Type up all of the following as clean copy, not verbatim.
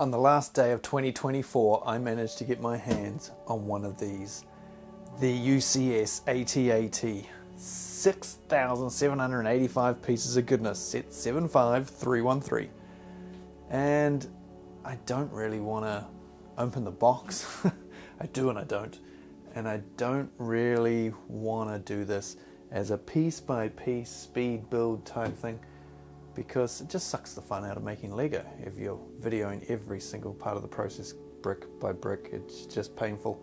On the last day of 2024, I managed to get my hands on one of these. The UCS AT-AT. 6,785 pieces of goodness, set 75313. And I don't really want to open the box. I do and I don't. And I don't really want to do this as a piece by piece speed build type thing, because it just sucks the fun out of making Lego. If you're videoing every single part of the process brick by brick, it's just painful.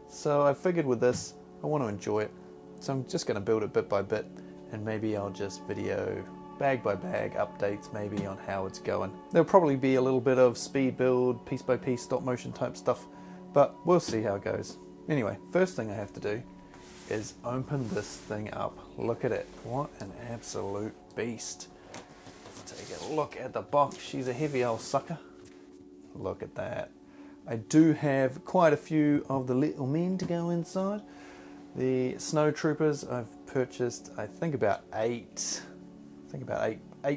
So I figured with this, I want to enjoy it. So I'm just going to build it bit by bit, and maybe I'll just video bag by bag updates maybe on how it's going. There'll probably be a little bit of speed build, piece by piece, stop motion type stuff, but we'll see how it goes. Anyway, first thing I have to do is open this thing up. Look at it. What an absolute beast. Let's take a look at the box. She's a heavy old sucker. Look at that. I do have quite a few of the little men to go inside. The snow troopers I've purchased, I think about eight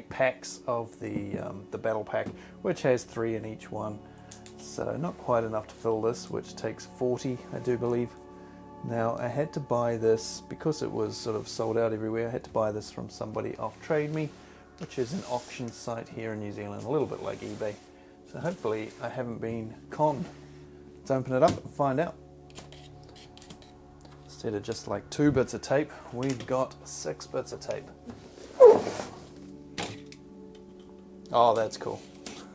packs of the battle pack, which has 3 in each one. So not quite enough to fill this, which takes 40, I do believe. Now I had to buy this because it was sort of sold out everywhere. I had to buy this from somebody off Trade Me, which is an auction site here in New Zealand, a little bit like eBay. So hopefully I haven't been conned. Let's open it up and find out. Instead of just like 2 bits of tape, we've got 6 bits of tape. Oh, that's cool.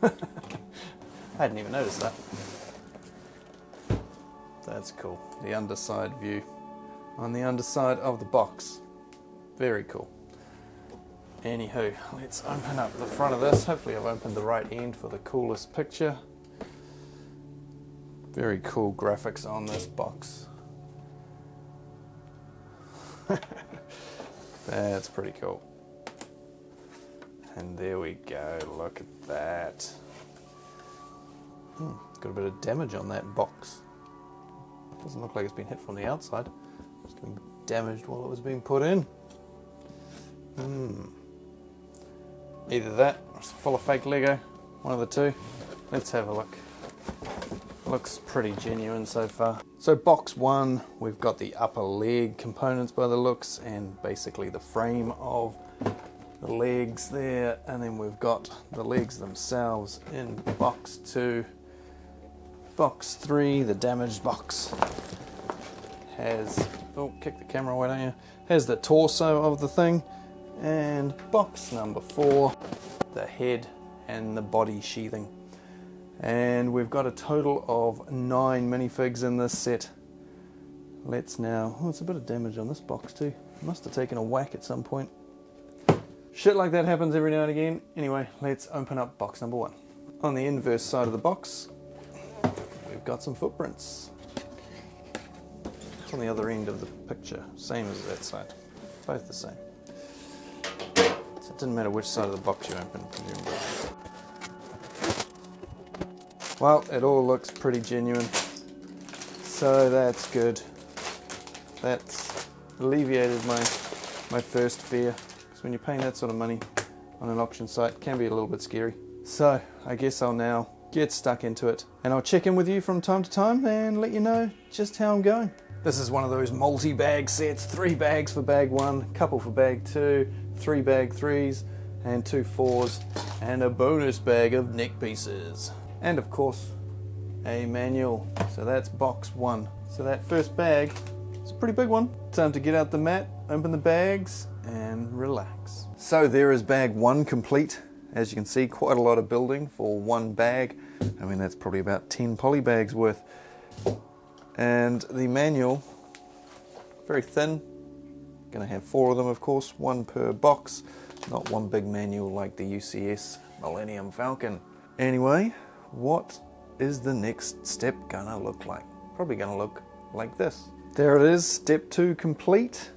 I hadn't even noticed that. That's cool. The underside view on the underside of the box. Very cool. Anywho, let's open up the front of this. Hopefully I've opened the right end for the coolest picture. Very cool graphics on this box. That's pretty cool. And there we go, look at that. Got a bit of damage on that box. Doesn't look like it's been hit from the outside. It's been damaged while it was being put in. Either that or it's full of fake Lego, one of the two. Let's have a look. Looks pretty genuine so far. So box 1, we've got the upper leg components by the looks, and basically the frame of the legs there, and then we've got the legs themselves in box 2. Box 3, the damaged box, has, oh, kick the camera away, don't you? Has the torso of the thing, and box number 4, the head and the body sheathing. And we've got a total of 9 minifigs in this set. Let's now, oh, it's a bit of damage on this box too. Must have taken a whack at some point. Shit like that happens every now and again. Anyway, let's open up box number 1. On the inverse side of the box, we've got some footprints. It's on the other end of the picture, same as that side, both the same. So it didn't matter which side of the box you opened, presumably. Well, it all looks pretty genuine, so that's good. That's alleviated my first fear, because when you're paying that sort of money on an auction site, it can be a little bit scary. So I guess I'll now get stuck into it, and I'll check in with you from time to time and let you know just how I'm going. This is one of those multi-bag sets, 3 bags for bag 1, couple for bag 2, 3 bag 3s, and 2 4s, and a bonus bag of neck pieces. And of course, a manual. So that's box 1. So that first bag is a pretty big one. Time to get out the mat, open the bags, and relax. So there is bag 1 complete. As you can see, quite a lot of building for 1 bag. I mean, that's probably about 10 poly bags worth. And the manual, very thin. Gonna have 4 of them, of course, 1 per box. Not one big manual like the UCS Millennium Falcon. Anyway, what is the next step gonna look like? Probably gonna look like this. There it is, step 2 complete.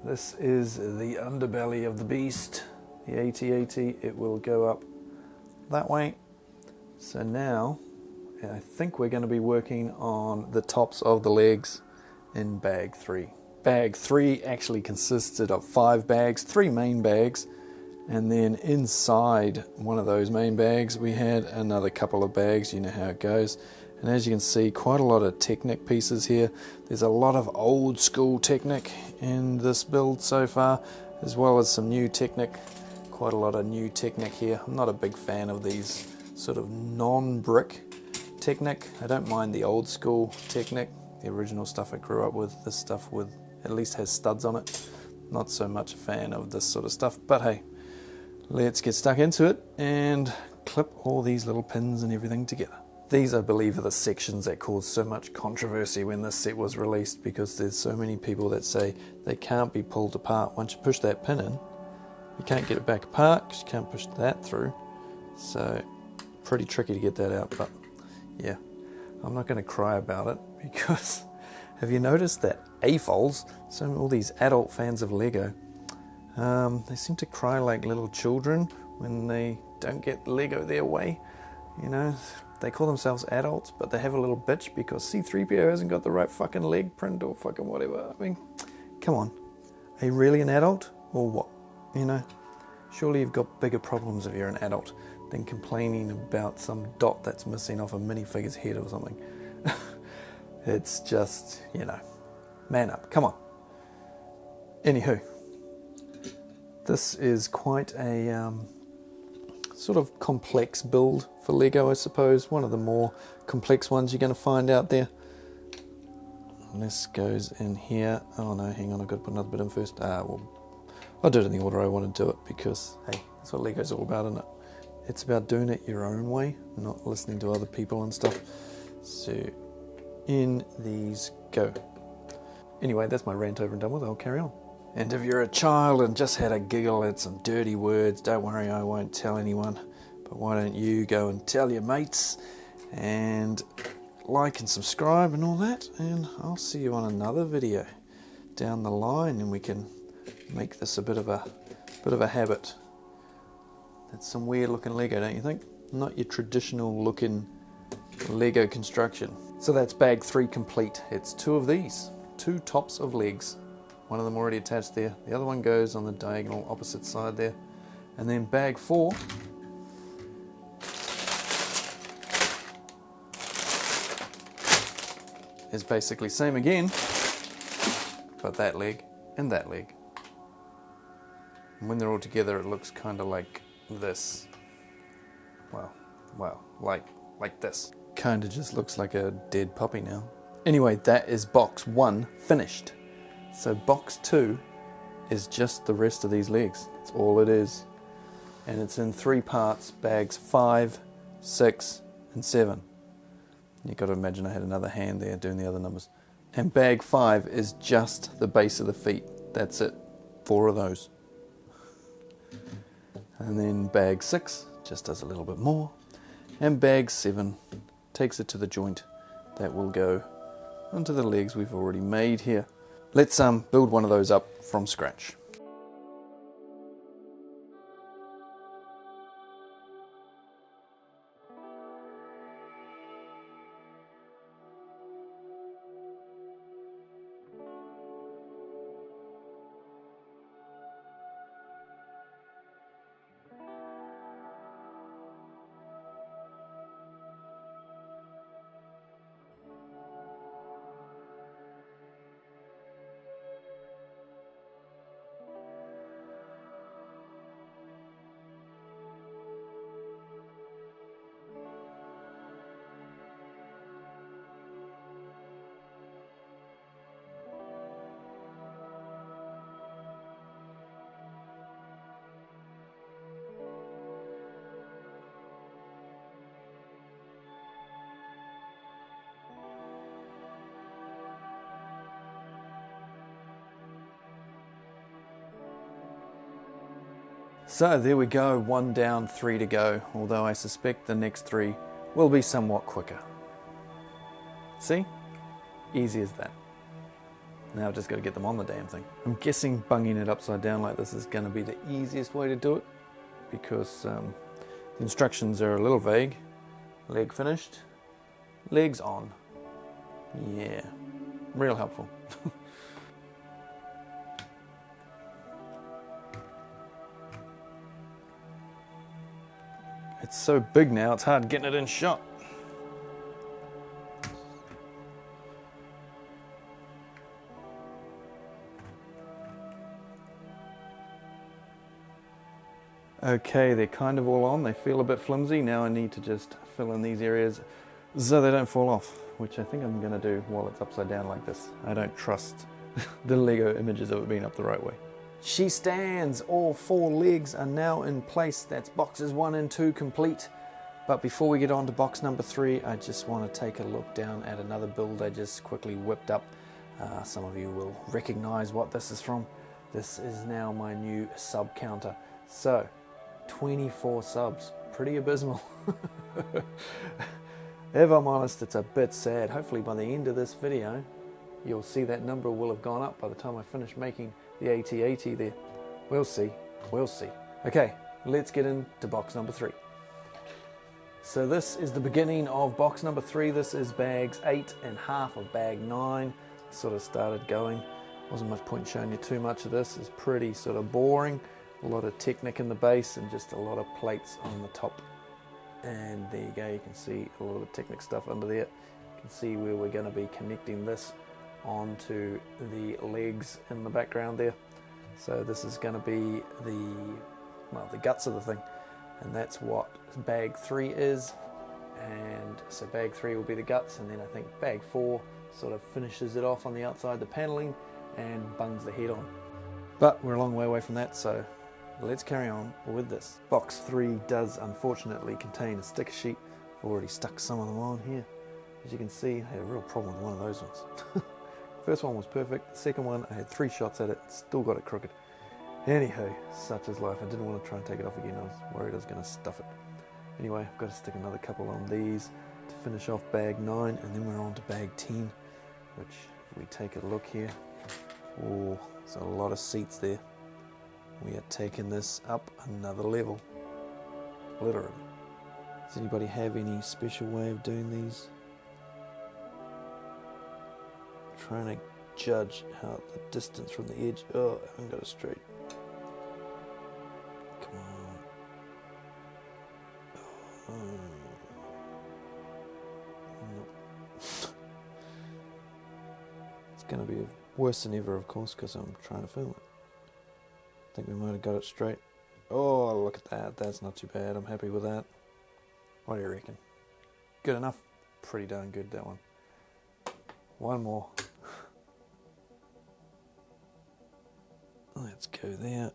This is the underbelly of the beast, the AT-AT. It will go up that way. So now, I think we're gonna be working on the tops of the legs in bag 3. Bag 3 actually consisted of 5 bags, 3 main bags, And then inside one of those main bags we had another couple of bags, you know how it goes. And as you can see, quite a lot of Technic pieces here. There's a lot of old school Technic in this build so far, as well as some new Technic. Quite a lot of new Technic here. I'm not a big fan of these sort of non-brick Technic. I don't mind the old school Technic, the original stuff I grew up with. This stuff with at least has studs on it. Not so much a fan of this sort of stuff, but hey, let's get stuck into it and clip all these little pins and everything together. These, I believe, are the sections that caused so much controversy when this set was released, because there's so many people that say they can't be pulled apart. Once you push that pin in, you can't get it back apart because you can't push that through. So, pretty tricky to get that out, but yeah, I'm not going to cry about it, because have you noticed that AFOLs, so all these adult fans of Lego, they seem to cry like little children when they don't get Lego their way. You know, they call themselves adults, but they have a little bitch because C-3PO hasn't got the right fucking leg print or fucking whatever. I mean, come on. Are you really an adult or what? You know, surely you've got bigger problems if you're an adult than complaining about some dot that's missing off a minifigure's head or something. It's just, you know, man up, come on. Anywho, this is quite a sort of complex build for Lego, I suppose. One of the more complex ones you're going to find out there. And this goes in here. Oh no, hang on, I've got to put another bit in first. Well, I'll do it in the order I want to do it, because, hey, that's what Lego's all about, isn't it? It's about doing it your own way, not listening to other people and stuff. So, in these go. Anyway, that's my rant over and done with. I'll carry on. And if you're a child and just had a giggle at some dirty words, don't worry, I won't tell anyone. But why don't you go and tell your mates, and like and subscribe and all that, and I'll see you on another video down the line, and we can make this a bit of a habit. That's some weird looking Lego, don't you think? Not your traditional looking Lego construction. So that's bag 3 complete. It's 2 of these, 2 tops of legs. One of them already attached there. The other one goes on the diagonal opposite side there. And then bag 4 is basically same again, but that leg and that leg. And when they're all together, it looks kind of like this. Well, like this. Kind of just looks like a dead puppy now. Anyway, that is box 1 finished. So box 2 is just the rest of these legs. That's all it is. And it's in 3 parts, bags 5, 6, and 7. You've got to imagine I had another hand there doing the other numbers. And bag 5 is just the base of the feet. That's it. 4 of those. And then bag 6 just does a little bit more. And bag 7 takes it to the joint that will go onto the legs we've already made here. Let's build one of those up from scratch. So there we go, 1 down, 3 to go, although I suspect the next 3 will be somewhat quicker. See? Easy as that. Now I've just got to get them on the damn thing. I'm guessing bunging it upside down like this is going to be the easiest way to do it, because the instructions are a little vague. Leg finished, legs on. Yeah, real helpful. It's so big now, it's hard getting it in shot. Okay, they're kind of all on. They feel a bit flimsy. Now I need to just fill in these areas so they don't fall off, which I think I'm going to do while it's upside down like this. I don't trust the Lego images of it being up the right way. She stands. All 4 legs are now in place. That's boxes 1 and 2 complete. But before we get on to box number 3, I just want to take a look down at another build I just quickly whipped up. Some of you will recognize what this is from. This is now my new sub counter. So 24 subs, pretty abysmal. If I'm honest, it's a bit sad. Hopefully by the end of this video, you'll see that number will have gone up by the time I finish making the AT-AT there. We'll see, we'll see. Okay, let's get into box number 3. So this is the beginning of box number 3. This is bags 8 and half of bag 9. Sort of started going. Wasn't much point showing you too much of this. It's pretty sort of boring. A lot of Technic in the base and just a lot of plates on the top. And there you go, you can see a lot of the Technic stuff under there. You can see where we're going to be connecting this onto the legs in the background there. So this is going to be the guts of the thing. And that's what bag 3 is. And so bag 3 will be the guts, and then I think bag 4 sort of finishes it off on the outside, the paneling, and bungs the head on. But we're a long way away from that, so let's carry on with this. Box 3 does unfortunately contain a sticker sheet. I've already stuck some of them on here. As you can see, I had a real problem with one of those ones. First one was perfect. The second one, I had 3 shots at it, still got it crooked. Anywho, such is life. I didn't want to try and take it off again. I was worried I was going to stuff it. Anyway, I've got to stick another couple on these to finish off bag 9, and then we're on to bag 10, which if we take a look here, oh, there's a lot of seats there. We are taking this up another level, literally. Does anybody have any special way of doing these? Trying to judge how the distance from the edge. Oh, I haven't got it straight. Come on. Oh. Nope. It's going to be worse than ever, of course, because I'm trying to film it. I think we might have got it straight. Oh, look at that. That's not too bad. I'm happy with that. What do you reckon? Good enough? Pretty darn good, that one. One more. Let's go there.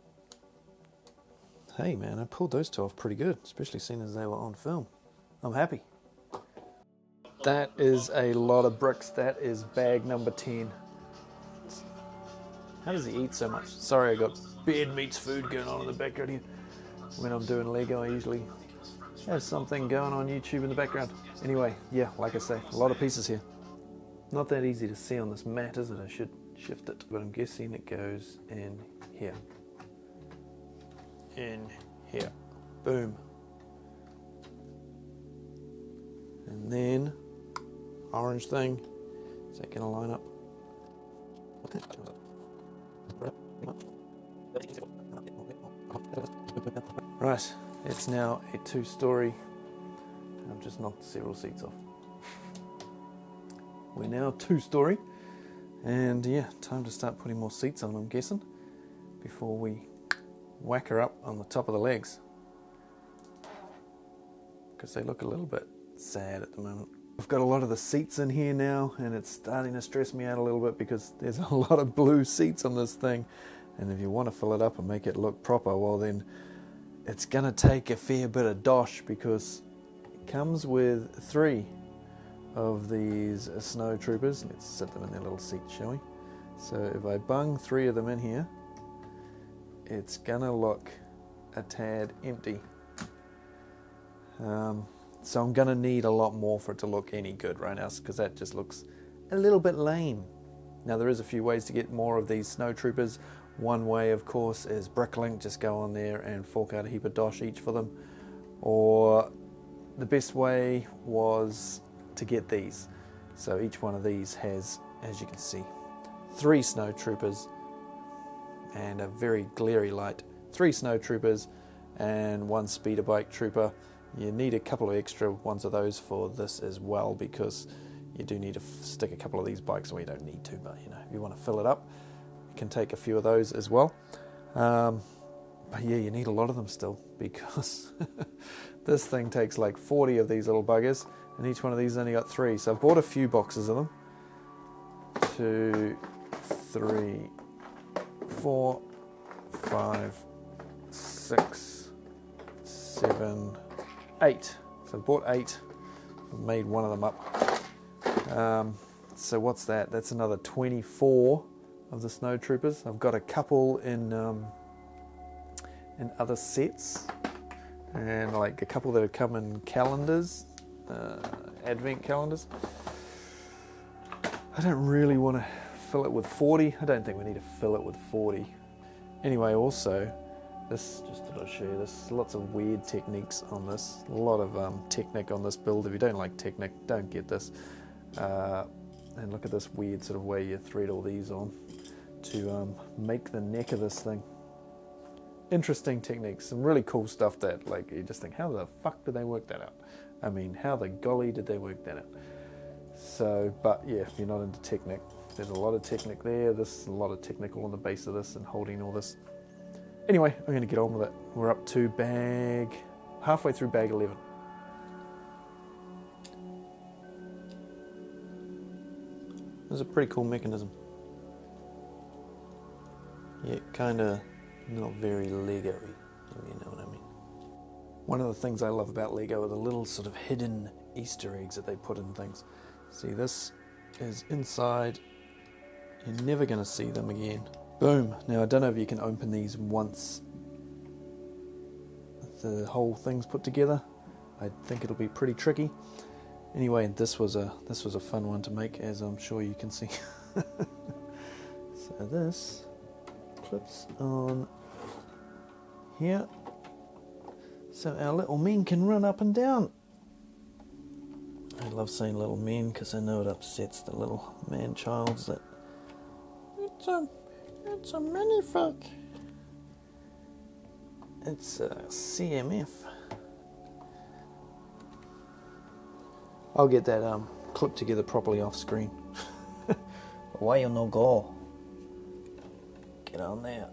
Hey man, I pulled those 2 off pretty good, especially seeing as they were on film. I'm happy. That is a lot of bricks. That is bag number 10. How does he eat so much? Sorry, I got bed meets food going on in the background here. When I'm doing Lego, I usually have something going on YouTube in the background. Anyway, yeah, like I say, a lot of pieces here. Not that easy to see on this mat, is it? I should shift it, but I'm guessing it goes in here. In here. Boom. And then, orange thing. Is that going to line up? Right, it's now a 2-story. I've just knocked several seats off. We're now 2-story, and yeah, time to start putting more seats on, I'm guessing, before we whack her up on the top of the legs, because they look a little bit sad at the moment. I've got a lot of the seats in here now, and it's starting to stress me out a little bit because there's a lot of blue seats on this thing, and if you want to fill it up and make it look proper, well then it's gonna take a fair bit of dosh, because it comes with 3 of these snow troopers. Let's set them in their little seats, shall we? So if I bung 3 of them in here, it's gonna look a tad empty. So I'm gonna need a lot more for it to look any good right now, because that just looks a little bit lame. Now there is a few ways to get more of these snow troopers. One way, of course, is Bricklink. Just go on there and fork out a heap of dosh each for them. Or the best way was to get these. So each one of these has, as you can see, 3 snow troopers and a very glary light, 3 snow troopers and 1 speeder bike trooper. You need a couple of extra ones of those for this as well, because you do need to stick a couple of these bikes, well, you don't need to, but you know, if you want to fill it up, you can take a few of those as well. But yeah, you need a lot of them still, because this thing takes like 40 of these little buggers, and each one of these only got 3. So I've bought a few boxes of them. 2, 3, 4, 5, 6, 7, 8. So I've bought 8. I've made one of them up. So what's that? That's another 24 of the snow troopers. I've got a couple in other sets, and like a couple that have come in calendars, advent calendars. I don't really want to fill it with 40. I don't think we need to fill it with 40. Anyway, also, this, just thought I'd show you this, lots of weird techniques on this. A lot of Technic on this build. If you don't like Technic, don't get this. And look at this weird sort of way you thread all these on to make the neck of this thing. Interesting techniques, some really cool stuff that, like, you just think, how the fuck did they work that out? I mean, how the golly did they work that out? So, but yeah, if you're not into Technic, there's a lot of Technic there. There's a lot of technical on the base of this and holding all this. Anyway, I'm going to get on with it. We're up to halfway through bag 11. This is a pretty cool mechanism. Yeah, kind of not very Lego-y, if you know what I mean. One of the things I love about Lego are the little sort of hidden Easter eggs that they put in things. See, this is inside. You're never going to see them again. Boom. Now, I don't know if you can open these once the whole thing's put together. I think it'll be pretty tricky. Anyway, this was a fun one to make, as I'm sure you can see. So this clips on here, so our little men can run up and down. I love saying little men because I know it upsets the little man-childs that it's a minifig. It's a CMF. I'll get that clip together properly off screen. Why you no go? Get on there.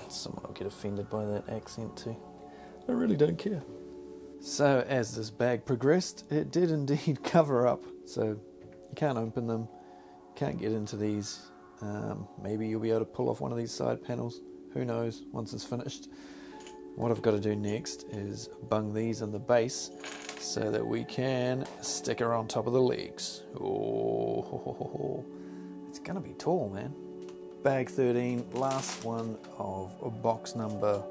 Someone will get offended by that accent too. I really don't care. So as this bag progressed, it did indeed cover up. So you can't open them, can't get into these. Maybe you'll be able to pull off one of these side panels. Who knows, once it's finished. What I've got to do next is bung these in the base so that we can stick her on top of the legs. Oh, it's gonna be tall, man. Bag 13, last one of box number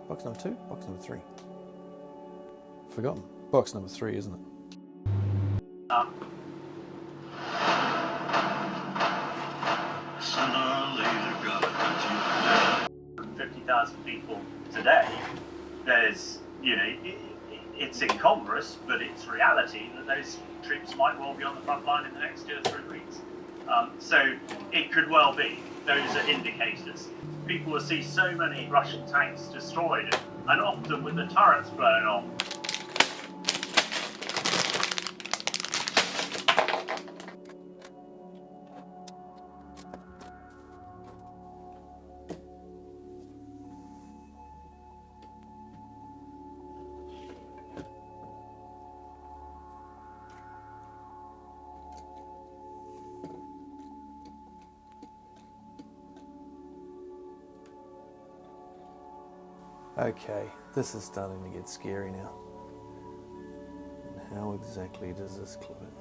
2? Box number 3. Forgotten. Box number 3, isn't it? Sooner or later, gotta cut you. 50,000 people today. There's, you know, it's incongruous, but it's reality that those troops might well be on the front line in the next 2 or 3 weeks. So it could well be. Those are indicators. People will see so many Russian tanks destroyed, and often with the turrets blown off. Okay, this is starting to get scary now. How exactly does this clip it?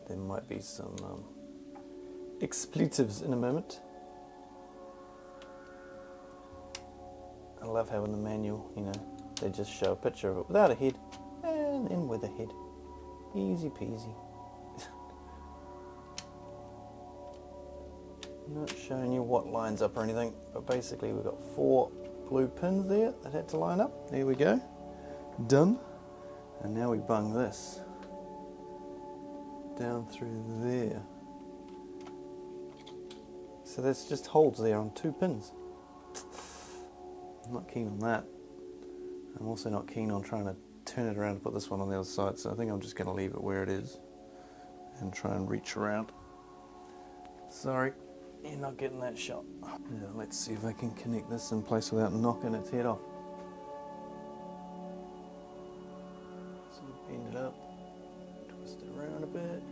There might be some expletives in a moment. I love having the manual, you know, they just show a picture of it without a head and then with a head. Easy peasy. Not showing you what lines up or anything, but basically we've got 4 blue pins there that had to line up. There we go. Done. And now we bung this down through there. So that's just holes there on 2 pins. I'm not keen on that. I'm also not keen on trying to turn it around and put this one on the other side, so I think I'm just going to leave it where it is and try and reach around. Sorry, you're not getting that shot. Now let's see if I can connect this in place without knocking its head off. So bend it up, twist it around a bit,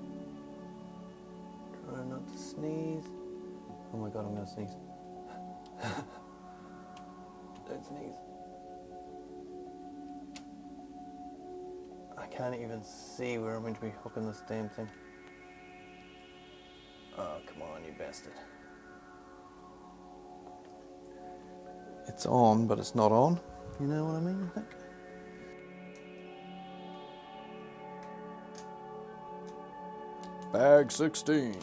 try not to sneeze. Oh my god, I'm going to sneeze. Don't sneeze. I can't even see where I'm going to be hooking this damn thing. Oh, come on, you bastard. It's on, but it's not on. You know what I mean, I think? Bag 16.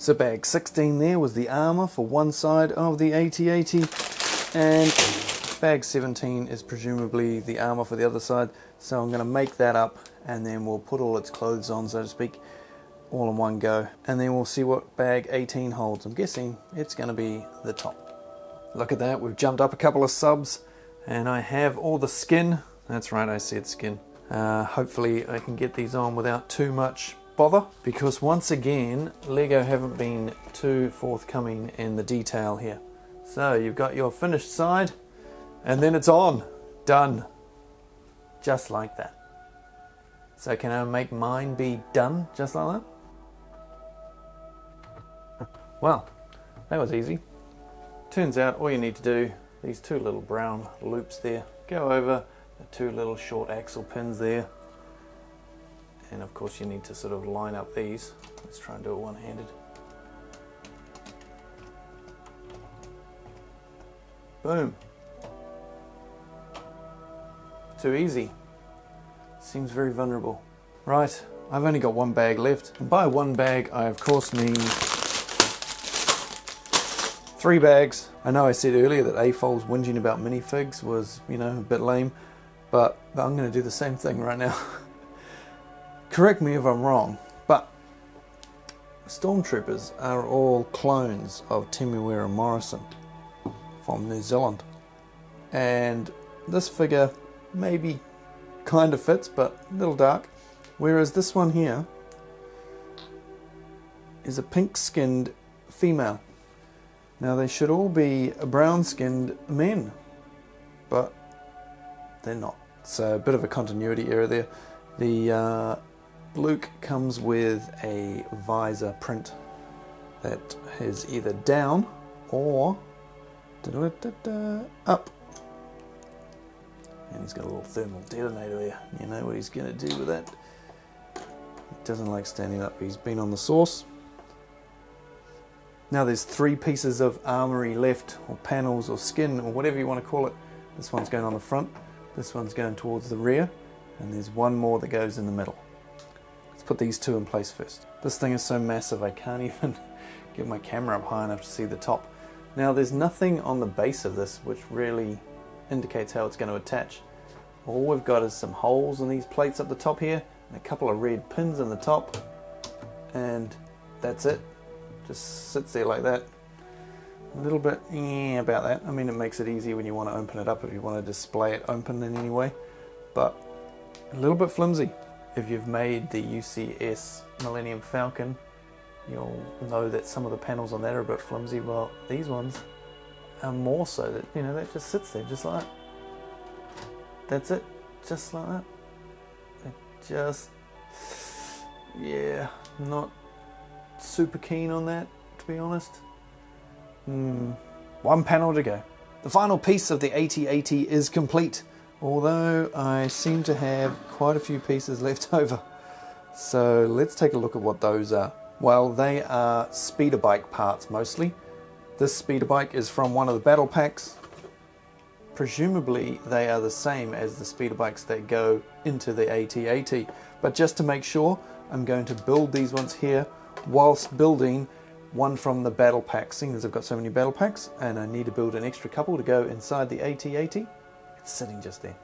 So bag 16 there was the armour for one side of the AT-AT, and bag 17 is presumably the armour for the other side. So I'm going to make that up and then we'll put all its clothes on, so to speak, all in one go. And then we'll see what bag 18 holds. I'm guessing it's going to be the top. Look at that, we've jumped up a couple of subs and I have all the skin. That's right, I said skin. Hopefully I can get these on without too much bother, because once again LEGO haven't been too forthcoming in the detail here. So you've got your finished side and then it's on. Done. Just like that. So can I make mine be done just like that? Well, that was easy. Turns out all you need to do, these 2 little brown loops there, go over the 2 little short axle pins there. And of course you need to sort of line up these. Let's try and do it one-handed. Boom. Too easy. Seems very vulnerable. Right, I've only got 1 bag left. And by 1 bag, I of course mean 3 bags. I know I said earlier that AFOL's whinging about minifigs was, you know, a bit lame, but I'm going to do the same thing right now. Correct me if I'm wrong, but Stormtroopers are all clones of Temuera Morrison from New Zealand. And this figure maybe kind of fits, but a little dark. Whereas this one here is a pink-skinned female. Now they should all be brown-skinned men, but they're not. So a bit of a continuity error there. The Luke comes with a visor print that is either down or up. And he's got a little thermal detonator there. You know what he's going to do with that. He doesn't like standing up. He's been on the sauce. Now there's 3 pieces of armory left, or panels, or skin, or whatever you want to call it. This one's going on the front, this one's going towards the rear, and there's 1 more that goes in the middle. Let's put these 2 in place first. This thing is so massive I can't even get my camera up high enough to see the top. Now there's nothing on the base of this which really indicates how it's going to attach. All we've got is some holes in these plates up the top here, and a couple of red pins in the top, and that's it. Just sits there like that. A little bit about that. I mean, it makes it easy when you want to open it up, if you want to display it open in any way, but a little bit flimsy. If you've made the UCS Millennium Falcon, you'll know that some of the panels on that are a bit flimsy. Well, these ones are more so. That, you know, that just sits there just like that. That's it, just like that. It just, yeah, not super keen on that, to be honest. 1 panel to go. The final piece of the AT-AT is complete, although I seem to have quite a few pieces left over. So let's take a look at what those are. Well, they are speeder bike parts mostly. This speeder bike is from one of the battle packs. Presumably they are the same as the speeder bikes that go into the AT-AT, but just to make sure, I'm going to build these ones here whilst building one from the battle pack, seeing as I've got so many battle packs and I need to build an extra couple to go inside the AT-AT. It's sitting just there.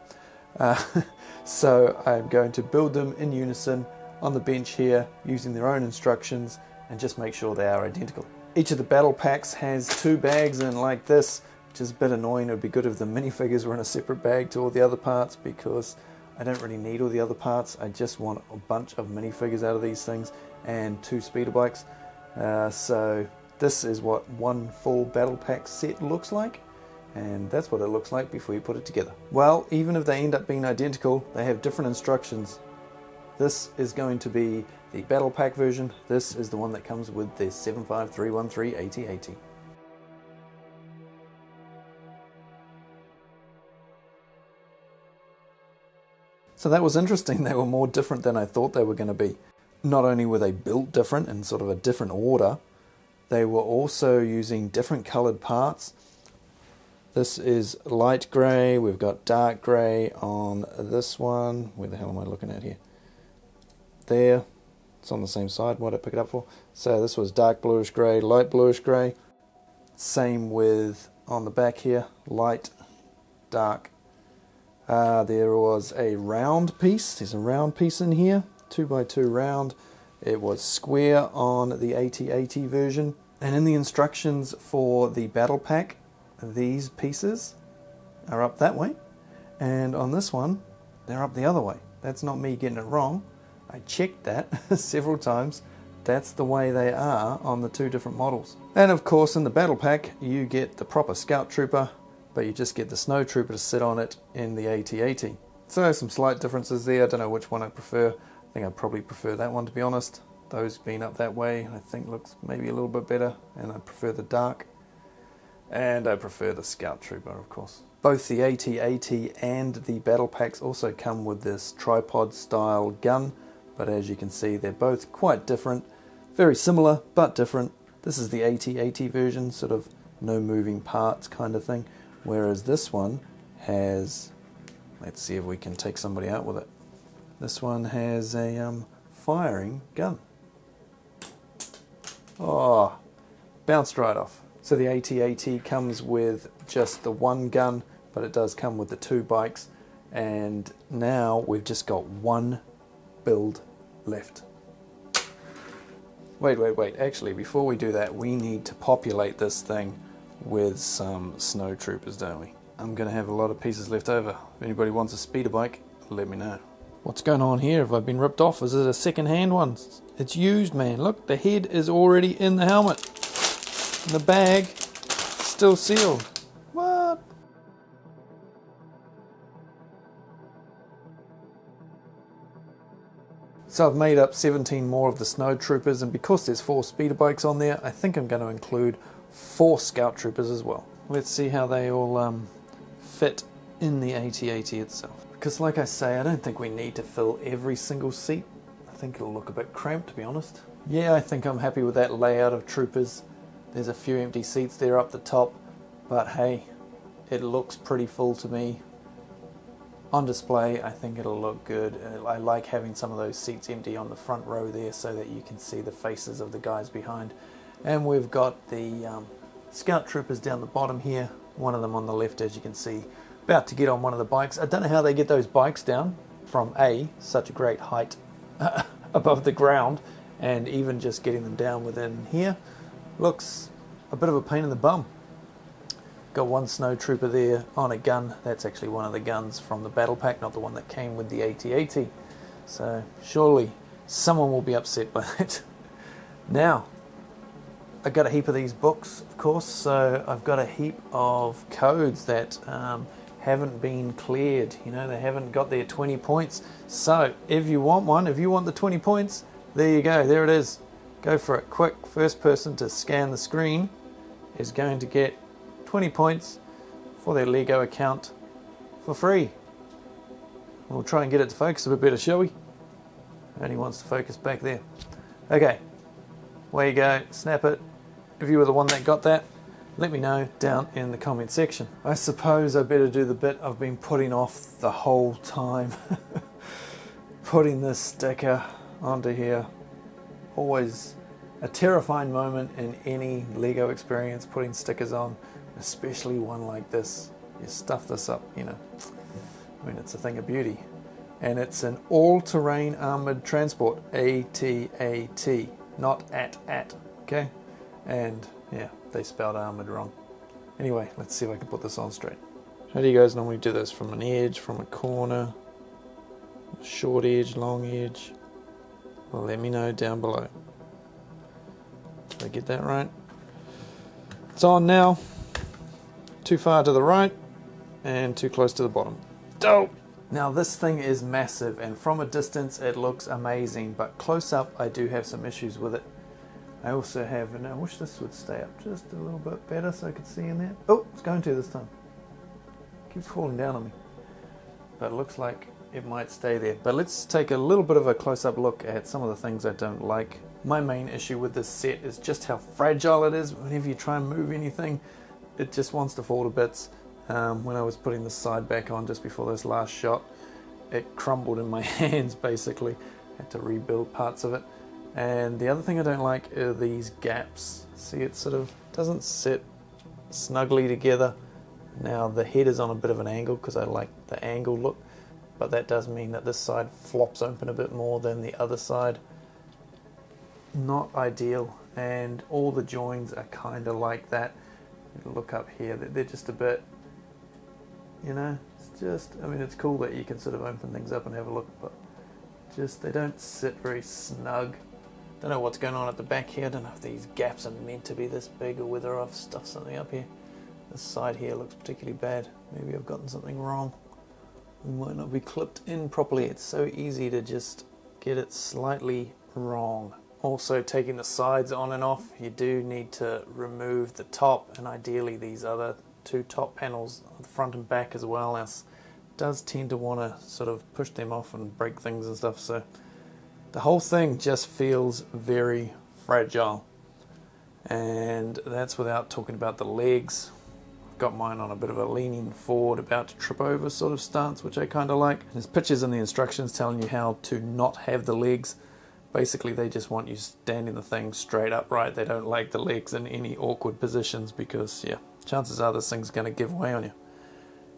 So I'm going to build them in unison on the bench here using their own instructions and just make sure they are identical. Each of the battle packs has 2 bags in like this, which is a bit annoying. It would be good if the minifigures were in a separate bag to all the other parts, because I don't really need all the other parts. I just want a bunch of minifigures out of these things and 2 speeder bikes. So this is what one full battle pack set looks like, and that's what it looks like before you put it together. Well, even if they end up being identical, they have different instructions. This is going to be the battle pack version. This is the one that comes with the 75313 AT-AT. So that was interesting. They were more different than I thought they were going to be. Not only were they built different in sort of a different order, they were also using different colored parts. This is light grey, we've got dark grey on this one. Where the hell am I looking at here? There, it's on the same side. What did I pick it up for? So this was dark bluish grey, light bluish grey. Same with on the back here, light, dark. There was a round piece. There's a round piece in here, 2x2 round. It was square on the AT-AT version. And in the instructions for the battle pack, these pieces are up that way. And on this one, they're up the other way. That's not me getting it wrong. I checked that several times. That's the way they are on the 2 different models. And of course in the battle pack you get the proper Scout Trooper, but you just get the Snow Trooper to sit on it in the AT-AT. So some slight differences there. I don't know which one I prefer. I think I probably prefer that one, to be honest. Those being up that way I think looks maybe a little bit better, and I prefer the dark. And I prefer the Scout Trooper, of course. Both the AT-AT and the battle packs also come with this tripod style gun, but as you can see they're both quite different. Very similar but different. This is the AT-AT version, sort of no moving parts kind of thing, whereas this one has, let's see if we can take somebody out with it. This one has a firing gun. Oh, bounced right off. So the AT-AT comes with just the one gun, but it does come with the 2 bikes, and now we've just got one build left. Wait, actually before we do that we need to populate this thing with some snow troopers, don't we? I'm gonna have a lot of pieces left over. If anybody wants a speeder bike, let me know. What's going on here? Have I been ripped off? Is it a second-hand one? It's used, man. Look, the head is already in the helmet. And the bag still sealed. What? So I've made up 17 more of the Snow Troopers, and because there's 4 speeder bikes on there, I think I'm going to include 4 Scout Troopers as well. Let's see how they all fit in the AT-AT itself. Because like I say, I don't think we need to fill every single seat. I think it'll look a bit cramped, to be honest. Yeah, I think I'm happy with that layout of troopers. There's a few empty seats there up the top, but hey, it looks pretty full to me. On display, I think it'll look good. I like having some of those seats empty on the front row there so that you can see the faces of the guys behind. And we've got the Scout Troopers down the bottom here, one of them on the left as you can see, about to get on one of the bikes. I don't know how they get those bikes down from such a great height above the ground, and even just getting them down within here looks a bit of a pain in the bum. Got one Snow Trooper there on a gun. That's actually one of the guns from the battle pack, not the one that came with the AT-AT. So surely someone will be upset by that. Now, I got a heap of these books, of course, so I've got a heap of codes that haven't been cleared. You know, they haven't got their 20 points. So if you want one, if you want the 20 points, there you go, there it is. Go for it quick. First person to scan the screen is going to get 20 points for their LEGO account for free. We'll try and get it to focus a bit better, shall we? Only wants to focus back there. Okay, away you go, snap it. If you were the one that got that, let me know down in the comment section. I suppose I better do the bit I've been putting off the whole time. Putting this sticker onto here. Always a terrifying moment in any LEGO experience, putting stickers on, especially one like this. You stuff this up, you know. I mean, it's a thing of beauty. and it's an all-terrain armored transport, AT-AT, not AT-AT, okay? And yeah, they spelled armored wrong. Anyway, let's see if I can put this on straight. How do you guys normally do this? From an edge, from a corner, short edge, long edge? Well, let me know down below. Did I get that right? It's on now. Too far to the right and too close to the bottom. Dope! Now this thing is massive, and from a distance it looks amazing, but close up I do have some issues with it. I also have, and I wish this would stay up just a little bit better so I could see in there. Oh, it's going to this time. Keeps falling down on me. But it looks like it might stay there. But let's take a little bit of a close-up look at some of the things I don't like. My main issue with this set is just how fragile it is. Whenever you try and move anything, it just wants to fall to bits. When I was putting the side back on just before this last shot, it crumbled in my hands basically. Had to rebuild parts of it. And the other thing I don't like are these gaps. See, it sort of doesn't sit snugly together. Now the head is on a bit of an angle because I like the angle look, but that does mean that this side flops open a bit more than the other side. Not ideal, and all the joins are kind of like that. Look up here, they're just a bit, you know, it's just, I mean, it's cool that you can sort of open things up and have a look, but just they don't sit very snug. Don't know what's going on at the back here. I don't know if these gaps are meant to be this big or whether I've stuffed something up here. This side here looks particularly bad. Maybe I've gotten something wrong. It might not be clipped in properly. It's so easy to just get it slightly wrong. Also, taking the sides on and off, you do need to remove the top, and ideally these other two top panels, the front and back as well, else it does tend to want to sort of push them off and break things and stuff. So the whole thing just feels very fragile, and that's without talking about the legs. I've got mine on a bit of a leaning forward, about to trip over sort of stance, which I kind of like. There's pictures in the instructions telling you how to not have the legs. Basically, they just want you standing the thing straight upright. They don't like the legs in any awkward positions because, yeah, chances are this thing's going to give way on you.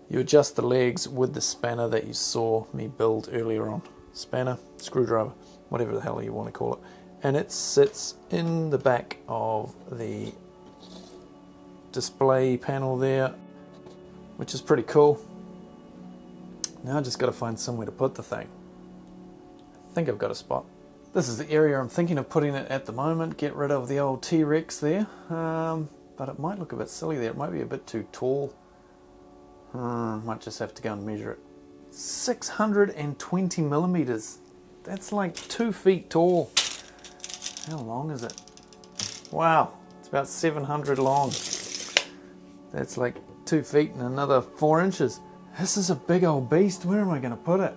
You adjust the legs with the spanner that you saw me build earlier on. Spanner, screwdriver, whatever the hell you want to call it. And it sits in the back of the display panel there, which is pretty cool. Now I just got to find somewhere to put the thing. I think I've got a spot. This is the area I'm thinking of putting it at the moment. Get rid of the old T-Rex there, but it might look a bit silly there. It might be a bit too tall. Might just have to go and measure it. 620 millimeters. That's like 2 feet tall. How long is it? Wow, it's about 700 long. That's like 2 feet and another 4 inches. This is a big old beast. Where am I going to put it?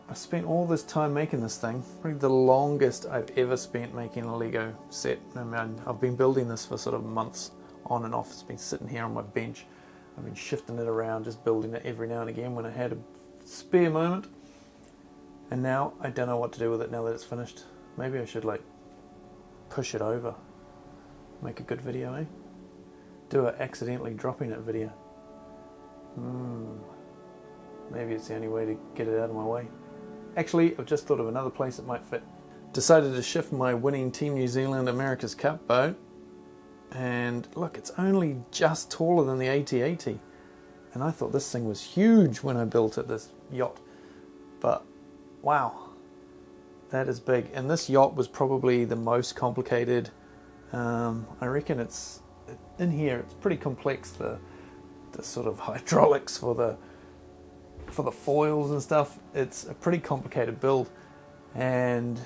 I've spent all this time making this thing. Probably the longest I've ever spent making a Lego set. I mean, I've been building this for sort of months on and off. It's been sitting here on my bench. I've been shifting it around, just building it every now and again when I had a spare moment. And now I don't know what to do with it now that it's finished. Maybe I should like push it over. Make a good video, eh? Do a accidentally dropping it video. Maybe it's the only way to get it out of my way. Actually, I've just thought of another place it might fit. Decided to shift my winning Team New Zealand America's Cup boat. And look, it's only just taller than the AT-AT. And I thought this thing was huge when I built it, this yacht. But wow, that is big. And this yacht was probably the most complicated. I reckon it's in here. It's pretty complex. The sort of hydraulics for the foils and stuff. It's a pretty complicated build, and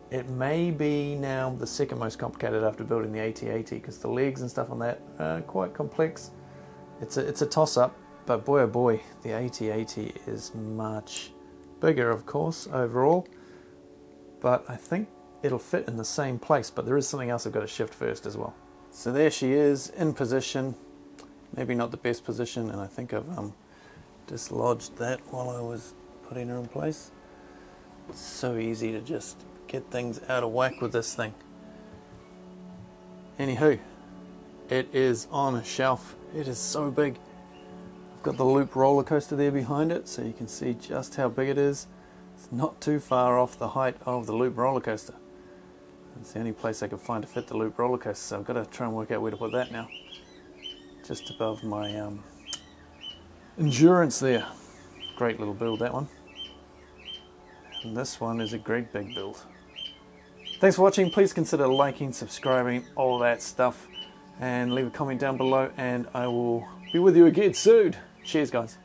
it may be now the second most complicated after building the AT-AT, because the legs and stuff on that are quite complex. It's a toss-up, but boy oh boy, the AT-AT is much bigger, of course, overall, but I think it'll fit in the same place. But there is something else I've got to shift first as well. So there she is in position. Maybe not the best position, and I think I've dislodged that while I was putting her in place. It's so easy to just get things out of whack with this thing. Anywho, it is on a shelf. It is so big. Got the loop roller coaster there behind it, so you can see just how big it is. It's not too far off the height of the loop roller coaster. It's the only place I could find to fit the loop roller coaster, so I've got to try and work out where to put that now. Just above my endurance there. Great little build, that one. And this one is a great big build. Thanks for watching. Please consider liking, subscribing, all that stuff, and leave a comment down below, and I will be with you again soon. Cheers, guys.